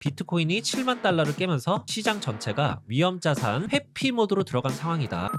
비트코인이 7만 달러를 깨면서 시장 전체가 위험자산 회피 모드로 들어간 상황이다.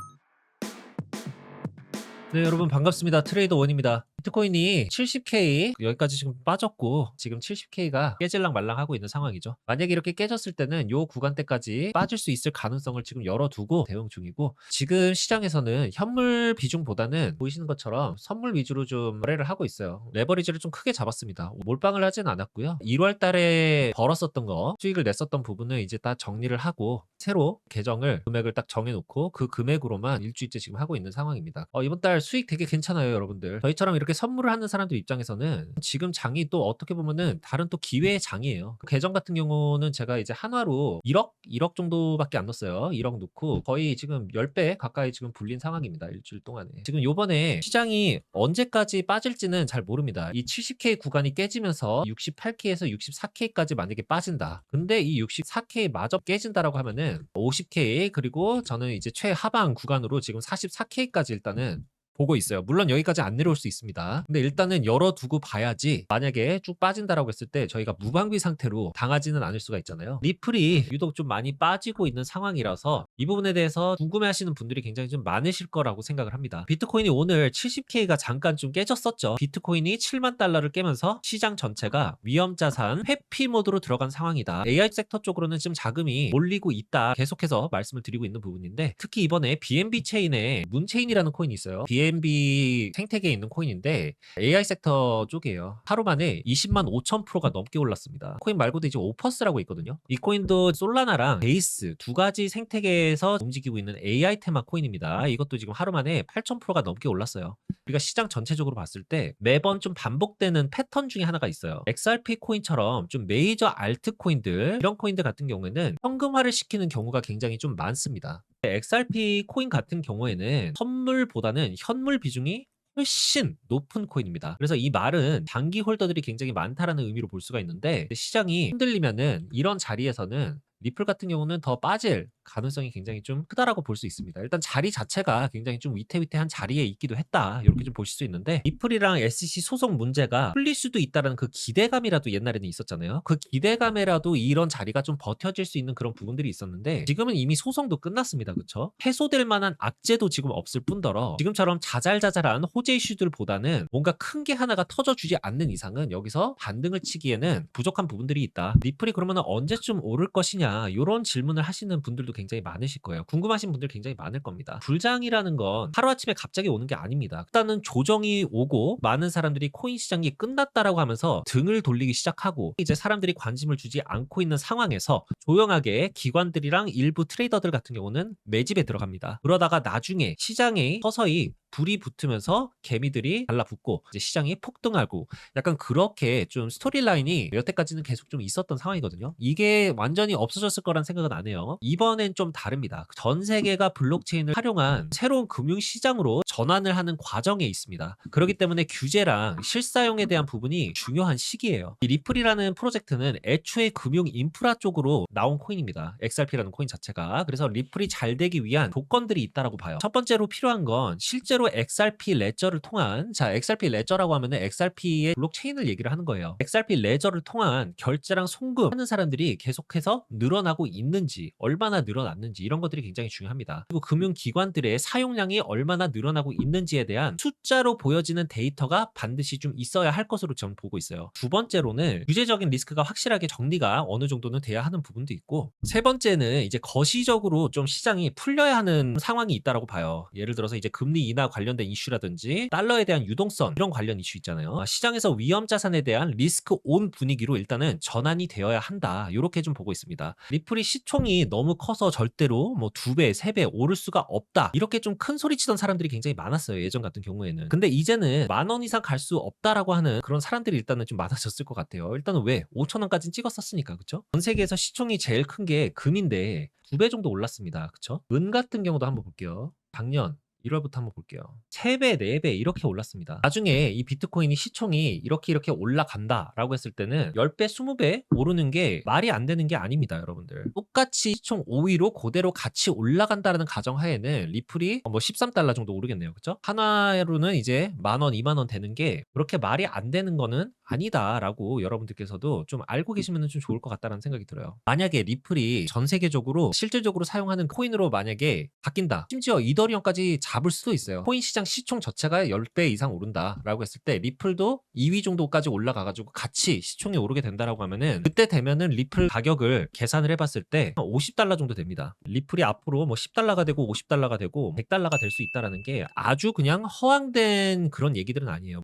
네, 여러분 반갑습니다. 트레이더 원입니다. 비트코인이 70K 여기까지 지금 빠졌고 지금 70K가 깨질랑 말랑 하고 있는 상황이죠. 만약에 이렇게 깨졌을 때는 요 구간대까지 빠질 수 있을 가능성을 지금 열어두고 대응 중이고, 지금 시장에서는 현물 비중보다는 보이시는 것처럼 선물 위주로 좀 거래를 하고 있어요. 레버리지를 좀 크게 잡았습니다. 몰빵을 하진 않았고요. 1월 달에 벌었었던 거, 수익을 냈었던 부분은 이제 다 정리를 하고 새로 계정을 금액을 딱 정해놓고 그 금액으로만 일주일째 지금 하고 있는 상황입니다. 이번 달 수익 되게 괜찮아요, 여러분들. 저희처럼 이렇게 선물을 하는 사람들 입장에서는 지금 장이 또 어떻게 보면은 다른 또 기회의 장이에요. 그 계정 같은 경우는 제가 이제 한화로 1억 정도밖에 안 넣었어요. 1억 넣고 거의 지금 10배 가까이 지금 불린 상황입니다. 일주일 동안에. 지금 요번에 시장이 언제까지 빠질지는 잘 모릅니다. 이 70K 구간이 깨지면서 68K에서 64K까지 만약에 빠진다. 근데 이 64K 마저 깨진다라고 하면은 50K, 그리고 저는 이제 최하방 구간으로 지금 44K까지 일단은 보고 있어요. 물론 여기까지 안 내려올 수 있습니다. 근데 일단은 열어두고 봐야지, 만약에 쭉 빠진다라고 했을 때 저희가 무방비 상태로 당하지는 않을 수가 있잖아요. 리플이 유독 좀 많이 빠지고 있는 상황이라서 이 부분에 대해서 궁금해하시는 분들이 굉장히 좀 많으실 거라고 생각을 합니다. 비트코인이 오늘 70K가 잠깐 좀 깨졌었죠. 비트코인이 7만 달러를 깨면서 시장 전체가 위험자산 회피 모드로 들어간 상황이다. AI 섹터 쪽으로는 지금 자금이 몰리고 있다, 계속해서 말씀을 드리고 있는 부분인데, 특히 이번에 BNB 체인에 문체인이라는 코인이 있어요. BNB 생태계에 있는 코인인데 AI 섹터 쪽이에요. 하루 만에 20만 5천 프로가 넘게 올랐습니다. 코인 말고도 이제 오퍼스라고 있거든요. 이 코인도 솔라나랑 베이스 두 가지 생태계에서 움직이고 있는 AI 테마 코인입니다. 이것도 지금 하루 만에 8천 프로가 넘게 올랐어요. 우리가 시장 전체적으로 봤을 때 매번 좀 반복되는 패턴 중에 하나가 있어요. XRP 코인처럼 좀 메이저 알트 코인들, 이런 코인들 같은 경우에는 현금화를 시키는 경우가 굉장히 좀 많습니다. XRP 코인 같은 경우에는 선물보다는 현물 비중이 훨씬 높은 코인입니다. 그래서 이 말은 단기 홀더들이 굉장히 많다라는 의미로 볼 수가 있는데, 시장이 흔들리면은 이런 자리에서는 리플 같은 경우는 더 빠질 가능성이 굉장히 좀 크다라고 볼 수 있습니다. 일단 자리 자체가 굉장히 좀 위태위태한 자리에 있기도 했다, 이렇게 좀 보실 수 있는데, 리플이랑 SEC 소송 문제가 풀릴 수도 있다라는 그 기대감이라도 옛날에는 있었잖아요. 그 기대감에라도 이런 자리가 좀 버텨질 수 있는 그런 부분들이 있었는데, 지금은 이미 소송도 끝났습니다. 그쵸? 해소될 만한 악재도 지금 없을 뿐더러 지금처럼 자잘자잘한 호재 이슈들보다는 뭔가 큰 게 하나가 터져주지 않는 이상은 여기서 반등을 치기에는 부족한 부분들이 있다. 리플이 그러면 언제쯤 오를 것이냐, 이런 질문을 하시는 분들도 굉장히 많으실 거예요. 궁금하신 분들 굉장히 많을 겁니다. 불장이라는 건 하루아침에 갑자기 오는 게 아닙니다. 일단은 조정이 오고 많은 사람들이 코인 시장이 끝났다라고 하면서 등을 돌리기 시작하고, 이제 사람들이 관심을 주지 않고 있는 상황에서 조용하게 기관들이랑 일부 트레이더들 같은 경우는 매집에 들어갑니다. 그러다가 나중에 시장에 서서히 불이 붙으면서 개미들이 달라붙고 이제 시장이 폭등하고, 약간 그렇게 좀 스토리라인이 여태까지는 계속 좀 있었던 상황이거든요. 이게 완전히 없어졌을 거란 생각은 안 해요. 이번엔 좀 다릅니다. 전 세계가 블록체인을 활용한 새로운 금융시장으로 전환을 하는 과정에 있습니다. 그렇기 때문에 규제랑 실사용에 대한 부분이 중요한 시기예요. 이 리플이라는 프로젝트는 애초에 금융 인프라 쪽으로 나온 코인입니다. XRP라는 코인 자체가. 그래서 리플이 잘 되기 위한 조건들이 있다라고 봐요. 첫 번째로 필요한 건 실제로 XRP 레저를 통한, 자, XRP 레저라고 하면은 XRP의 블록체인을 얘기를 하는 거예요. XRP 레저를 통한 결제랑 송금하는 사람들이 계속해서 늘어나고 있는지, 얼마나 늘어났는지, 이런 것들이 굉장히 중요합니다. 그리고 금융기관들의 사용량이 얼마나 늘어나고 있는지에 대한 숫자로 보여지는 데이터가 반드시 좀 있어야 할 것으로 저는 보고 있어요. 두 번째로는 규제적인 리스크가 확실하게 정리가 어느 정도는 돼야 하는 부분도 있고, 세 번째는 이제 거시적으로 좀 시장이 풀려야 하는 상황이 있다라고 봐요. 예를 들어서 이제 금리 인하 관련된 이슈라든지 달러에 대한 유동성, 이런 관련 이슈 있잖아요. 시장에서 위험 자산에 대한 리스크 온 분위기로 일단은 전환이 되어야 한다, 이렇게 좀 보고 있습니다. 리플이 시총이 너무 커서 절대로 뭐 2배, 3배 오를 수가 없다, 이렇게 좀 큰 소리 치던 사람들이 굉장히 많았어요, 예전 같은 경우에는. 근데 이제는 10,000원 이상 갈 수 없다라고 하는 그런 사람들이 일단은 좀 많아졌을 것 같아요. 일단은 왜? 5,000원까지는 찍었었으니까, 그쵸? 전 세계에서 시총이 제일 큰 게 금인데 2배 정도 올랐습니다. 그쵸? 은 같은 경우도 한번 볼게요. 작년 1월부터 한번 볼게요. 3배, 4배 이렇게 올랐습니다. 나중에 이 비트코인이 시총이 이렇게 올라간다라고 했을 때는 10배, 20배 오르는 게 말이 안 되는 게 아닙니다, 여러분들. 똑같이 시총 5위로 그대로 같이 올라간다라는 가정하에는 리플이 뭐 13달러 정도 오르겠네요. 그죠? 하나로는 이제 10,000원, 20,000원 되는 게 그렇게 말이 안 되는 거는 아니다라고 여러분들께서도 좀 알고 계시면 좀 좋을 것 같다는 생각이 들어요. 만약에 리플이 전 세계적으로 실질적으로 사용하는 코인으로 만약에 바뀐다. 심지어 이더리움까지 잡을 수도 있어요. 코인 시장 시총 자체가 10배 이상 오른다라고 했을 때 리플도 2위 정도까지 올라가가지고 같이 시총이 오르게 된다라고 하면은 그때 되면은 리플 가격을 계산을 해봤을 때 50달러 정도 됩니다. 리플이 앞으로 뭐 10달러가 되고 50달러가 되고 100달러가 될 수 있다라는 게 아주 그냥 허황된 그런 얘기들은 아니에요.